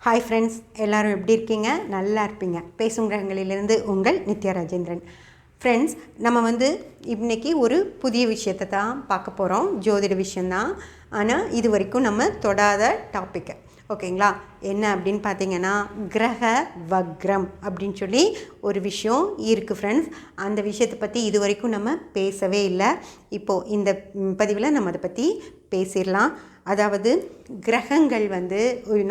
Hi friends, எல்லோரும் எப்படி இருக்கீங்க? நல்லா இருப்பீங்க. பேசும் கிரகங்களிலிருந்து உங்கள் நித்யா ராஜேந்திரன். ஃப்ரெண்ட்ஸ், நம்ம இன்றைக்கி ஒரு புதிய விஷயத்தை தான் பார்க்க போகிறோம். ஜோதிட விஷயந்தான். ஆனால் இது வரைக்கும் நம்ம தொடாத டாப்பிக்கு. ஓகேங்களா? என்ன அப்படின்னு பார்த்தீங்கன்னா, கிரக வக்ரம் அப்படின்னு சொல்லி ஒரு விஷயம் இருக்குது ஃப்ரெண்ட்ஸ். அந்த விஷயத்தை பற்றி இது வரைக்கும் நம்ம பேசவே இல்லை. இப்போது இந்த பதிவில் நம்ம அதை பற்றி பேசிடலாம். அதாவது கிரகங்கள்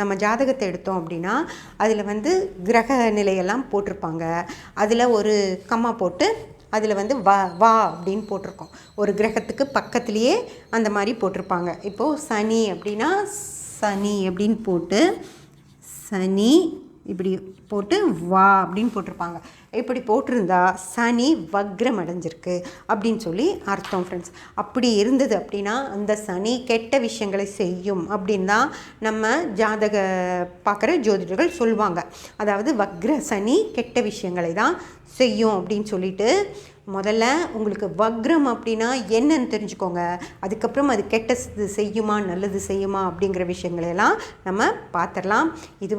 நம்ம ஜாதகத்தை எடுத்தோம் அப்படின்னா அதில் கிரக நிலையெல்லாம் போட்டிருப்பாங்க. அதில் ஒரு கம்மா போட்டு அதில் வா அப்படின்னு போட்டிருக்கோம். ஒரு கிரகத்துக்கு பக்கத்துலேயே அந்த மாதிரி போட்டிருப்பாங்க. இப்போது சனி அப்படின்னா சனி அப்படின்னு போட்டு சனி இப்படி போட்டு வா அப்படின்னு போட்டிருப்பாங்க. இப்படி போட்டிருந்தா சனி வக்ரம் அடைஞ்சிருக்கு அப்படின்னு சொல்லி அர்த்தம் ஃப்ரெண்ட்ஸ். அப்படி இருந்தது அப்படின்னா அந்த சனி கெட்ட விஷயங்களை செய்யும் அப்படின்னு தான் நம்ம ஜாதக பார்க்குற ஜோதிடர்கள் சொல்லுவாங்க. அதாவது வக்ர சனி கெட்ட விஷயங்களை தான் செய்யும் அப்படின்னு சொல்லிட்டு, முதல்ல உங்களுக்கு வக்ரம் அப்படின்னா என்னன்னு தெரிஞ்சுக்கோங்க. அதுக்கப்புறம் அது கெட்டது செய்யுமா நல்லது செய்யுமா அப்படிங்கிற விஷயங்களெல்லாம் நம்ம பார்த்துடலாம். இது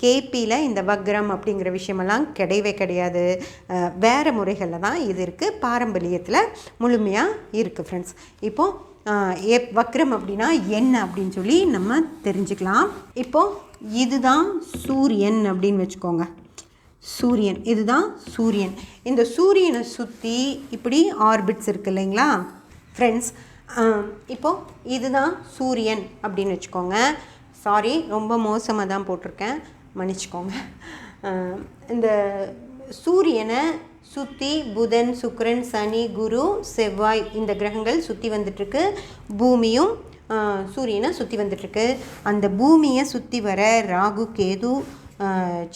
கேபியில் இந்த வக்ரம் அப்படிங்கிற விஷயமெல்லாம் கிடையாது. வேறு முறைகளில் தான் இது இருக்குது. பாரம்பரியத்தில் முழுமையாக இருக்குது ஃப்ரெண்ட்ஸ். இப்போது வக்ரம் அப்படின்னா என்ன அப்படின்னு சொல்லி நம்ம தெரிஞ்சுக்கலாம். இப்போது இதுதான் சூரியன் அப்படின்னு வச்சுக்கோங்க. சூரியன், இதுதான் சூரியன். இந்த சூரியனை சுற்றி இப்படி ஆர்பிட்ஸ் இருக்குது இல்லைங்களா ஃப்ரெண்ட்ஸ்? இப்போது இதுதான் சூரியன் அப்படின்னு வச்சுக்கோங்க. சாரி, ரொம்ப மோசமாக தான் போட்டிருக்கேன், மன்னிச்சுக்கோங்க. இந்த சூரியனை சுற்றி புதன், சுக்கிரன், சனி, குரு, செவ்வாய் இந்த கிரகங்கள் சுற்றி வந்துட்டுருக்கு. பூமியும் சூரியனை சுற்றி வந்துட்டுருக்கு. அந்த பூமியை சுற்றி வர ராகு, கேது,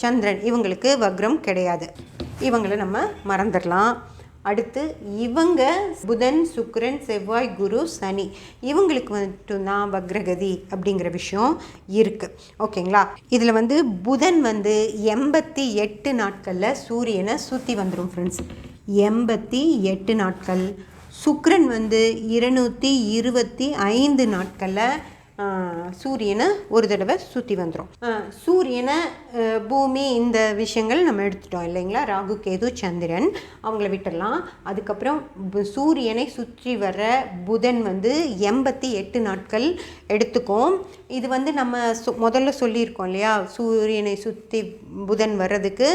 சந்திரன் இவங்களுக்கு வக்ரம் கிடையாது. இவங்களை நம்ம மறந்துடலாம். அடுத்து இவங்க புதன், சுக்கிரன், செவ்வாய், குரு, சனி இவங்களுக்கு மட்டும்தான் வக்ரகதி அப்படிங்கிற விஷயம் இருக்குது. ஓகேங்களா? இதில் புதன் 88 நாட்களில் சூரியனை சுற்றி வந்துடும் ஃப்ரெண்ட்ஸ். 88 நாட்கள். சுக்கிரன் 225 நாட்களில் சூரியனை ஒரு தடவை சுற்றி வந்துடும். சூரியனை, பூமி இந்த விஷயங்கள் நம்ம எடுத்துட்டோம் இல்லைங்களா? ராகு, கேது, சந்திரன் அவங்கள விட்டுடலாம். அதுக்கப்புறம் சூரியனை சுற்றி வர புதன் 88 நாட்கள் எடுத்துக்கும். இது நம்ம முதல்ல சொல்லியிருக்கோம் இல்லையா? சூரியனை சுற்றி புதன் வர்றதுக்கு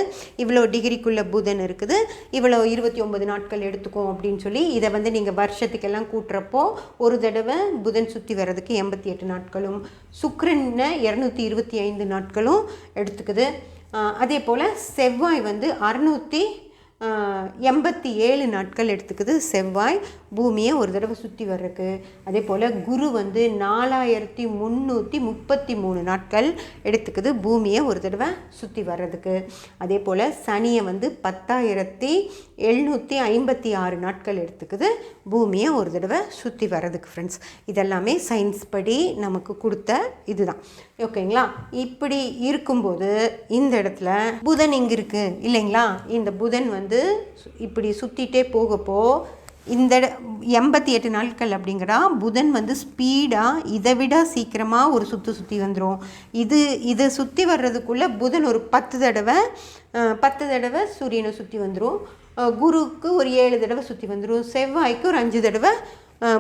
இவ்வளோ டிகிரிக்குள்ளே புதன் இருக்குது, இவ்வளோ 29 நாட்கள் எடுத்துக்கும் அப்படின்னு சொல்லி. இதை நீங்கள் வருஷத்துக்கெல்லாம் கூட்டுறப்போ ஒரு தடவை புதன் சுற்றி வர்றதுக்கு 88 நாட்களும், சுக்கிரனை 225 நாட்களும் எடுத்துக்குது. அதே போல் செவ்வாய் 687 நாட்கள் எடுத்துக்குது. செவ்வாய் பூமியை ஒரு தடவை சுற்றி வர்றதுக்கு. அதே போல் குரு 4333 நாட்கள் எடுத்துக்குது பூமியை ஒரு தடவை சுற்றி வர்றதுக்கு. அதே போல் சனியை 10,756 நாட்கள் எடுத்துக்குது பூமியை ஒரு தடவை சுற்றி வர்றதுக்கு ஃப்ரெண்ட்ஸ். இதெல்லாமே சயின்ஸ் படி நமக்கு கொடுத்த இதுதான். ஓகேங்களா? இப்படி இருக்கும்போது இந்த இடத்துல புதன் இங்கே இருக்குது இல்லைங்களா? இந்த புதன் இப்படி சுற்றிட்டே போகப்போ இந்த 88 நாட்கள் அப்படிங்கிறா புதன் ஸ்பீடாக இதை விட சீக்கிரமாக ஒரு சுற்றி வந்துடும். இதை சுற்றி வர்றதுக்குள்ளே புதன் ஒரு 10 தடவை சூரியனை சுற்றி வந்துடும். குருக்கு ஒரு 7 தடவை சுற்றி வந்துடும். செவ்வாய்க்கு ஒரு 5 தடவை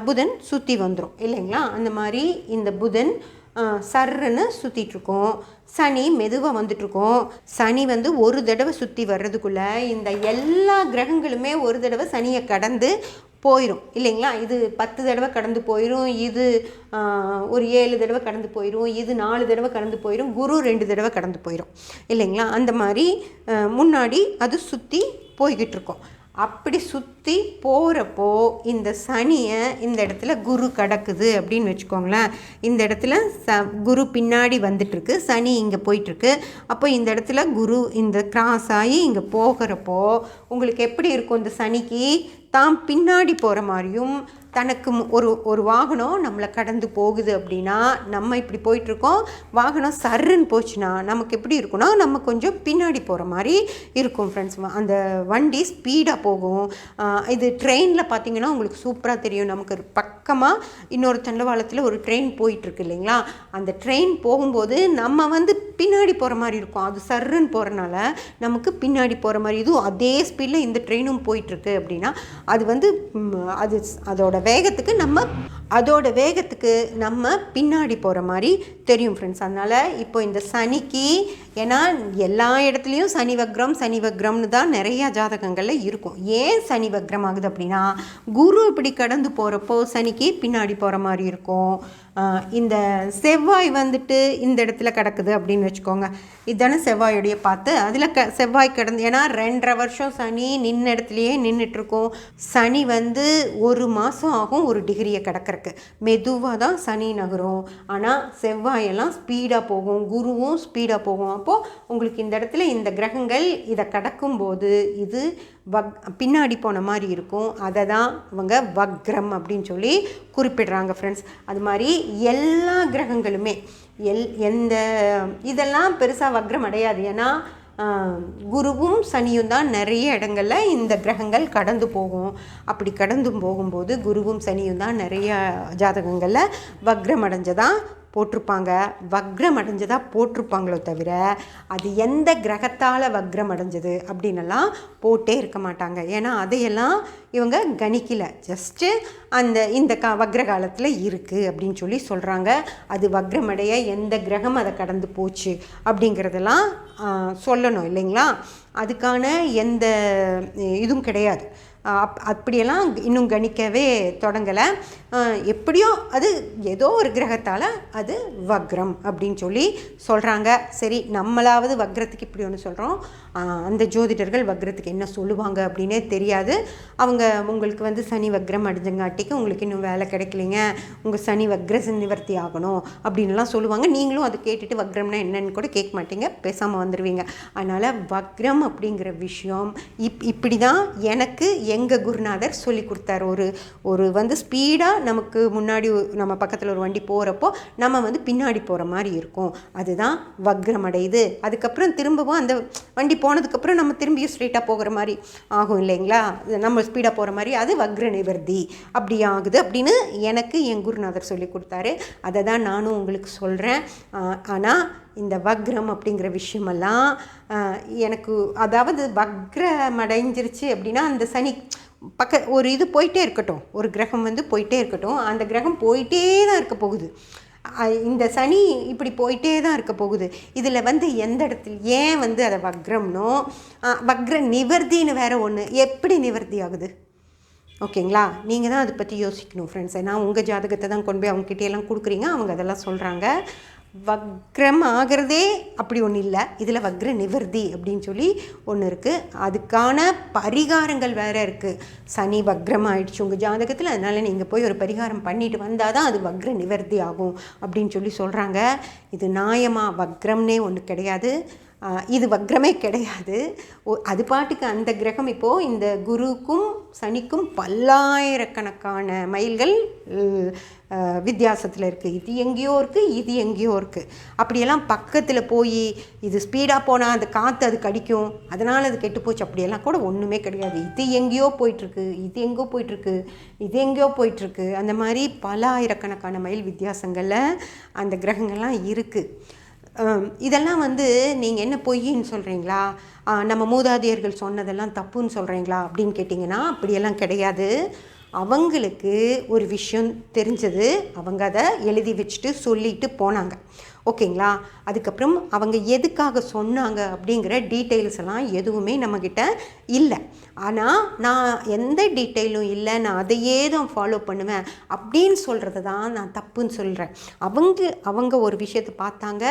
புதன் சுற்றி வந்துடும் இல்லைங்களா? அந்த மாதிரி இந்த புதன் சர்ன்னு சுற்றிட்டுருக்கோம். சனி மெதுவாக வந்துட்டுருக்கோம். சனி ஒரு தடவை சுற்றி வர்றதுக்குள்ளே இந்த எல்லா கிரகங்களுமே ஒரு தடவை சனியை கடந்து போயிடும் இல்லைங்களா? இது 10 தடவை கடந்து போயிடும், இது ஒரு 7 தடவை கடந்து போயிடும், இது 4 தடவை கடந்து போயிடும், குரு 2 தடவை கடந்து போயிடும் இல்லைங்களா? அந்த மாதிரி முன்னாடி அது சுற்றி போய்கிட்டு இருக்கோம். அப்படி சுற்றி போகிறப்போ இந்த சனியை இந்த இடத்துல குரு கடக்குது அப்படின்னு வச்சுக்கோங்களேன். இந்த இடத்துல குரு பின்னாடி வந்துட்டுருக்கு, சனி இங்கே போயிட்டுருக்கு. அப்போ இந்த இடத்துல குரு இந்த கிராஸ் ஆகி இங்கே போகிறப்போ உங்களுக்கு எப்படி இருக்கும்? இந்த சனிக்கு தான் பின்னாடி போகிற மாதிரியும், தனக்கு ஒரு வாகனம் நம்மளை கடந்து போகுது அப்படின்னா, நம்ம இப்படி போயிட்டுருக்கோம், வாகனம் சர்ருன்னு போச்சுன்னா நமக்கு எப்படி இருக்குன்னா, நம்ம கொஞ்சம் பின்னாடி போகிற மாதிரி இருக்கும் ஃப்ரெண்ட்ஸ். அந்த வண்டி ஸ்பீடாக போகும். இது ட்ரெயினில் பார்த்திங்கன்னா உங்களுக்கு சூப்பராக தெரியும். நமக்கு பக்கமாக இன்னொரு தண்டவாளத்தில் ஒரு ட்ரெயின் போயிட்டுருக்கு இல்லைங்களா, அந்த ட்ரெயின் போகும்போது நம்ம வந்து பின்னாடி போகிற மாதிரி இருக்கும். அது சர்ருன்னு போகிறனால நமக்கு பின்னாடி போகிற மாதிரி, இதுவும் அதே ஸ்பீடில் இந்த ட்ரெயினும் போயிட்டுருக்கு அப்படின்னா, அது வந்து அதோட வேகத்துக்கு நம்ம பின்னாடி போகிற மாதிரி தெரியும் ஃப்ரெண்ட்ஸ். அதனால் இப்போ இந்த சனிக்கு, ஏன்னா எல்லா இடத்துலையும் சனி வக்ரம்னு தான் நிறையா ஜாதகங்களில் இருக்கும். ஏன் சனி வக்ரம் ஆகுது அப்படின்னா, குரு இப்படி கடந்து போகிறப்போ சனிக்கு பின்னாடி போகிற மாதிரி இருக்கும். இந்த செவ்வாய் வந்துட்டு இந்த இடத்துல கிடக்குது அப்படின்னு வச்சுக்கோங்க. இதுதானே செவ்வாயுடைய பார்த்து, அதில் செவ்வாய் கிடந்து, ஏன்னா 2.5 வருஷம் சனி நின்ன இடத்துலையே நின்றுட்டுருக்கோம். சனி வந்து 1 மாதம் ஆகும் ஒரு டிகிரியை கிடக்கிறதுக்கு. மெதுவாக தான் சனி நகரும். ஆனால் செவ்வாயெல்லாம் ஸ்பீடாக போகும், குருவும் ஸ்பீடாக போகும். அப்போது உங்களுக்கு இந்த இடத்துல இந்த கிரகங்கள் இதை கடக்கும்போது இது பின்னாடி போன மாதிரி இருக்கும். அதை தான் அவங்க வக்ரம் அப்படின்னு சொல்லி குறிப்பிடுறாங்க ஃப்ரெண்ட்ஸ். அது மாதிரி எல்லா கிரகங்களுமே இதெல்லாம் பெருசாக வக்ரம் அடையாது. ஏன்னா குருவும் சனியும் தான் நிறைய இடங்களில் இந்த கிரகங்கள் கடந்து போகும். அப்படி கடந்து போகும்போது குருவும் சனியும் தான் நிறைய ஜாதகங்களில் வக்ரம் அடைஞ்சதாக போட்டிருப்பாங்களோ தவிர, அது எந்த கிரகத்தால் வக்ரம் அடைஞ்சது அப்படின்னெல்லாம் போட்டே இருக்க மாட்டாங்க. ஏன்னா அதையெல்லாம் இவங்க கணிக்கல. ஜஸ்ட்டு இந்த வக்ர காலத்தில் இருக்குது அப்படின்னு சொல்லி சொல்கிறாங்க. அது வக்ரமடைய எந்த கிரகம் அதை கடந்து போச்சு அப்படிங்கிறதெல்லாம் சொல்லணும் இல்லைங்களா. அதுக்கான எந்த இதுவும் கிடையாது. அப்படியெல்லாம் இன்னும் கணிக்கவே தொடங்கலை. எப்படியோ அது ஏதோ ஒரு கிரகத்தால் அது வக்ரம் அப்படின்னு சொல்லி சொல்கிறாங்க. சரி, நம்மளாவது வக்ரத்துக்கு இப்படி ஒன்று சொல்கிறோம், அந்த ஜோதிடர்கள் வக்ரத்துக்கு என்ன சொல்லுவாங்க அப்படின்னே தெரியாது. உங்களுக்கு வந்து சனி வக்ரம் அடைஞ்சங்காட்டிக்கு உங்களுக்கு இன்னும் வேலை கிடைக்கலைங்க, உங்கள் சனி வக்ர நிவர்த்தி ஆகணும் அப்படின்லாம் சொல்லுவாங்க. நீங்களும் அதை கேட்டுட்டு வக்ரம்னா என்னன்னு கூட கேட்க மாட்டீங்க, பேசாமல் வந்துடுவீங்க. அதனால் வக்ரம் அப்படிங்கிற விஷயம் இப்படி தான் எனக்கு எங்கள் குருநாதர் சொல்லி கொடுத்தார். ஒரு வந்து ஸ்பீடாக நமக்கு முன்னாடி நம்ம பக்கத்தில் ஒரு வண்டி போகிறப்போ நம்ம வந்து பின்னாடி போகிற மாதிரி இருக்கும். அதுதான் வக்ரம் அடையுது. அதுக்கப்புறம் திரும்பவும் அந்த வண்டி போனதுக்கப்புறம் நம்ம திரும்பியும் ஸ்ட்ரெயிட்டாக போகிற மாதிரி ஆகும் இல்லைங்களா, நம்ம ஸ்பீடாக போகிற மாதிரி, அது வக்ர நிவர்த்தி அப்படி ஆகுது அப்படின்னு எனக்கு என் குருநாதர் சொல்லி கொடுத்தாரு. அதை தான் நானும் உங்களுக்கு சொல்கிறேன். ஆனால் இந்த வக்ரம் அப்படிங்கிற விஷயமெல்லாம் எனக்கு, அதாவது வக்ரம் அடைஞ்சிருச்சு அப்படின்னா அந்த சனி ஒரு இது போயிட்டே இருக்கட்டும், ஒரு கிரகம் வந்து போயிட்டே இருக்கட்டும், அந்த கிரகம் போயிட்டே தான் இருக்க போகுது. இந்த சனி இப்படி போயிட்டே தான் இருக்க போகுது. இதில் வந்து எந்த இடத்துல ஏன் வந்து அதை வக்ரம்னோ, வக்ர நிவர்த்தின்னு வேறு ஒன்று, எப்படி நிவர்த்தி ஆகுது? ஓகேங்களா, நீங்கள் தான் அதை பற்றி யோசிக்கணும் ஃப்ரெண்ட்ஸ். ஏன்னா உங்கள் ஜாதகத்தை தான் கொண்டு போய் அவங்ககிட்டயெல்லாம் கொடுக்குறீங்க, அவங்க அதெல்லாம் சொல்கிறாங்க. வக்ரம் ஆகிறதே அப்படி ஒன்று இல்லை, இதில் வக்ர நிவர்த்தி அப்படின்னு சொல்லி ஒன்று இருக்குது. அதுக்கான பரிகாரங்கள் வேறு இருக்குது. சனி வக்ரம் ஆகிடுச்சு உங்கள் ஜாதகத்தில், அதனால் நீங்கள் போய் ஒரு பரிகாரம் பண்ணிட்டு வந்தால் தான் அது வக்ர நிவர்த்தி ஆகும் அப்படின்னு சொல்லி சொல்கிறாங்க. இது நியாயமாக வக்ரம்னே ஒன்று கிடையாது, இது வக்ரமே கிடையாது. அது பாட்டுக்கு அந்த கிரகம் இப்போது இந்த குருக்கும் சனிக்கும் பல்லாயிரக்கணக்கான மைல்கள் வித்தியாசத்தில் இருக்குது. இது எங்கேயோ இருக்குது. அப்படியெல்லாம் பக்கத்தில் போய் இது ஸ்பீடாக போனால் அந்த காற்று அது கடிக்கும், அதனால் அது கெட்டு போச்சு, அப்படியெல்லாம் கூட ஒன்றுமே கிடையாது. இது எங்கேயோ போயிட்டுருக்கு, அந்த மாதிரி பல ஆயிரக்கணக்கான மைல் வித்தியாசங்களில் அந்த கிரகங்கள்லாம் இருக்குது. இதெல்லாம் வந்து நீங்கள் என்ன பொய்ன்னு சொல்கிறீங்களா, நம்ம மூதாதையர்கள் சொன்னதெல்லாம் தப்புன்னு சொல்கிறீங்களா அப்படின்னு கேட்டிங்கன்னா அப்படியெல்லாம் கிடையாது. அவங்களுக்கு ஒரு விஷயம் தெரிஞ்சது, அவங்க அதை எழுதி வச்சுட்டு சொல்லிட்டு போனாங்க. ஓகேங்களா, அதுக்கப்புறம் அவங்க எதுக்காக சொன்னாங்க அப்படிங்கிற டீட்டெயில்ஸ் எல்லாம் எதுவுமே நம்மக்கிட்ட இல்லை. ஆனால் நான் எந்த டீட்டெயிலும் இல்லை, நான் அதையே தான் ஃபாலோ பண்ணுவேன் அப்படின்னு சொல்கிறது தான் நான் தப்புன்னு சொல்கிறேன். அவங்க ஒரு விஷயத்தை பார்த்தாங்க,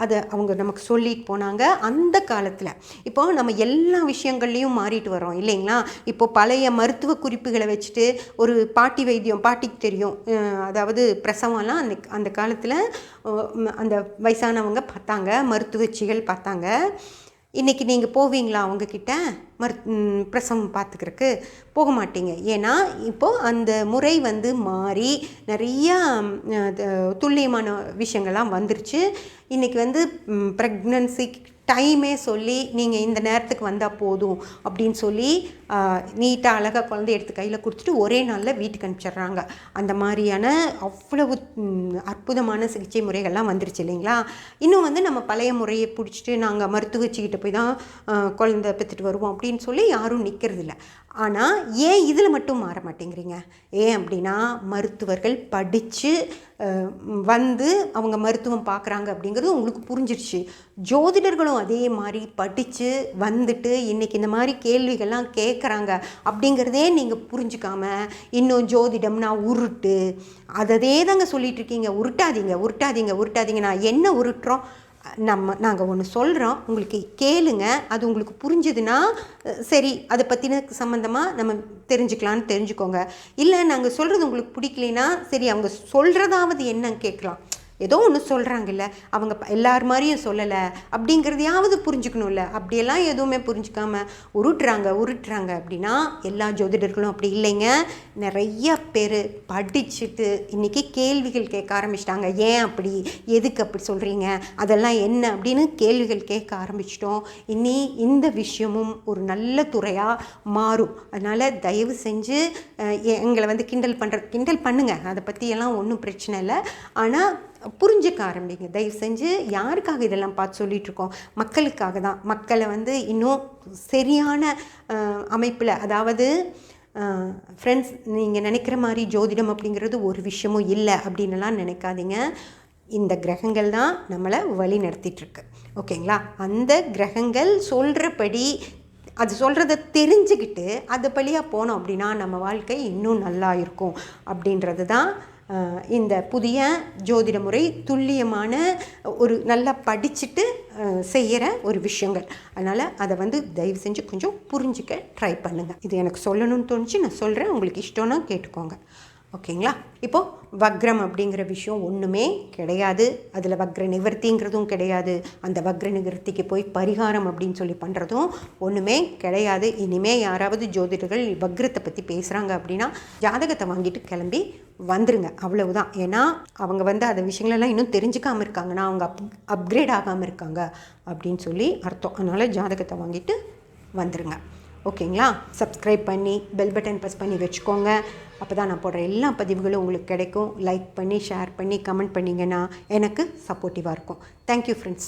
அதை அவங்க நமக்கு சொல்லிட்டு போனாங்க. அந்த காலத்தில் இப்போ நம்ம எல்லா விஷயங்கள்லேயும் மாறிட்டு வரோம் இல்லைங்களா. இப்போ பழைய மருத்துவ குறிப்புகளை வச்சுட்டு ஒரு பாட்டிக்கு தெரியும், அதாவது பிரசவம்லாம் அந்த காலத்தில் அந்த வயசானவங்க பார்த்தாங்க, மருத்துவச்சிகள் பார்த்தாங்க. இன்றைக்கி நீங்கள் போவீங்களா அவங்கக்கிட்ட பிரசவம் பார்த்துக்கிறக்கு? போக மாட்டீங்க. ஏன்னா இப்போது அந்த முறை வந்து மாறி நிறையா துல்லியமான விஷயங்கள்லாம் வந்துருச்சு. இன்றைக்கி வந்து ப்ரெக்னன்சி டைமே சொல்லி நீங்கள் இந்த நேரத்துக்கு வந்தால் போதும் அப்படின்னு சொல்லி நீட்டாக அழகாக குழந்தைய எடுத்து கையில் கொடுத்துட்டு ஒரே நாளில் வீட்டுக்கு அனுப்பிச்சிட்றாங்க. அந்த மாதிரியான அவ்வளவு அற்புதமான சிகிச்சை முறைகள்லாம் வந்துருச்சு இல்லைங்களா? இன்னும் வந்து நம்ம பழைய முறையை பிடிச்சிட்டு நாங்கள் மருத்துவச்சிக்கிட்ட போய் தான் குழந்தை பெற்றுட்டு வருவோம் அப்படின்னு சொல்லி யாரும் நிற்கிறதில்ல. ஆனால் ஏன் இதில் மட்டும் மாற மாட்டேங்கிறீங்க? ஏன் அப்படின்னா மருத்துவர்கள் படித்து வந்து அவங்க மருத்துவம் பார்க்குறாங்க அப்படிங்கிறது உங்களுக்கு புரிஞ்சிருச்சு. ஜோதிடர்களும் அதே மாதிரி படித்து வந்துட்டு இன்றைக்கி இந்த மாதிரி கேள்விகள்லாம் கேட்குறாங்க அப்படிங்கிறதே நீங்கள் புரிஞ்சுக்காம இன்னும் ஜோதிடம்னா உருட்டு அதே தாங்க சொல்லிகிட்டு இருக்கீங்க. உருட்டாதீங்க உருட்டாதீங்க உருட்டாதீங்க. நான் என்ன உருட்டுறோம்? நாங்கள் ஒன்று சொல்கிறோம், உங்களுக்கு கேளுங்க. அது உங்களுக்கு புரிஞ்சுதுன்னா சரி, அதை பற்றின சம்மந்தமாக நம்ம தெரிஞ்சுக்கலான்னு தெரிஞ்சுக்கோங்க. இல்லை நாங்கள் சொல்கிறது உங்களுக்கு பிடிக்கலைன்னா சரி, அவங்க சொல்கிறதாவது என்னன்னு கேட்கலாம். ஏதோ ஒன்று சொல்கிறாங்கல்ல, அவங்க எல்லார் மாதிரியும் சொல்லலை அப்படிங்கிறதையாவது புரிஞ்சுக்கணும்ல. அப்படியெல்லாம் எதுவுமே புரிஞ்சுக்காம உருட்டுறாங்க அப்படின்னா எல்லா ஜோதிடர்களும் அப்படி இல்லைங்க. நிறைய பேர் படிச்சுட்டு இன்றைக்கி கேள்விகள் கேட்க ஆரம்பிச்சிட்டாங்க. ஏன் அப்படி, எதுக்கு அப்படி சொல்கிறீங்க, அதெல்லாம் என்ன அப்படின்னு கேள்விகள் கேட்க ஆரம்பிச்சிட்டோம். இனி இந்த விஷயமும் ஒரு நல்ல துறையாக மாறும். அதனால் தயவு செஞ்சு எங்களை வந்து கிண்டல் பண்ணுங்கள், அதை பற்றியெல்லாம் ஒன்றும் பிரச்சனை இல்லை. ஆனால் புரிஞ்சுக்க ஆரம்பிங்க தயவு செஞ்சு. யாருக்காக இதெல்லாம் பார்த்து சொல்லிகிட்ருக்கோம்? மக்களுக்காக தான். மக்களை வந்து இன்னும் சரியான அமைப்பில், அதாவது ஃப்ரெண்ட்ஸ், நீங்கள் நினைக்கிற மாதிரி ஜோதிடம் அப்படிங்கிறது ஒரு விஷயமும் இல்லை அப்படின்னுலாம் நினைக்காதீங்க. இந்த கிரகங்கள் தான் நம்மளை வழி நடத்திட்டுருக்கு. ஓகேங்களா? அந்த கிரகங்கள் சொல்கிறபடி அது சொல்கிறத தெரிஞ்சுக்கிட்டு அது வழியாக போனோம் அப்படின்னா நம்ம வாழ்க்கை இன்னும் நல்லா இருக்கும் அப்படின்றது தான் இந்த புதிய ஜோதிட முறை. துல்லியமான ஒரு நல்லா படிச்சுட்டு செய்கிற ஒரு விஷயங்கள். அதனால் அதை வந்து தயவு செஞ்சு கொஞ்சம் புரிஞ்சிக்க ட்ரை பண்ணுங்கள். இது எனக்கு சொல்லணும்னு தோணுச்சு, நான் சொல்கிறேன். உங்களுக்கு இஷ்டம்னா கேட்டுக்கோங்க. ஓகேங்களா? இப்போது வக்ரம் அப்படிங்கிற விஷயம் ஒன்றுமே கிடையாது. அதில் வக்ர நிவர்த்திங்கிறதும் கிடையாது. அந்த வக்ர நிவர்த்திக்கு போய் பரிகாரம் அப்படின்னு சொல்லி பண்ணுறதும் ஒன்றுமே கிடையாது. இனிமேல் யாராவது ஜோதிடர்கள் வக்ரத்தை பற்றி பேசுகிறாங்க அப்படின்னா ஜாதகத்தை வாங்கிட்டு கிளம்பி வந்துருங்க, அவ்வளவுதான். ஏன்னா அவங்க வந்து அந்த விஷயங்களெல்லாம் இன்னும் தெரிஞ்சுக்காமல் இருக்காங்கன்னா அவங்க அப்கிரேட் ஆகாமல் இருக்காங்க அப்படின்னு சொல்லி அர்த்தம். அதனால் ஜாதகத்தை வாங்கிட்டு வந்துருங்க. ஓகேங்களா? சப்ஸ்கிரைப் பண்ணி பெல் பட்டன் ப்ரெஸ் பண்ணி வச்சுக்கோங்க. அப்போ தான் நான் போடுற எல்லா பதிவுகளும் உங்களுக்கு கிடைக்கும். லைக் பண்ணி ஷேர் பண்ணி கமெண்ட் பண்ணிங்கன்னா எனக்கு சப்போர்ட்டிவாக இருக்கும். Thank you friends.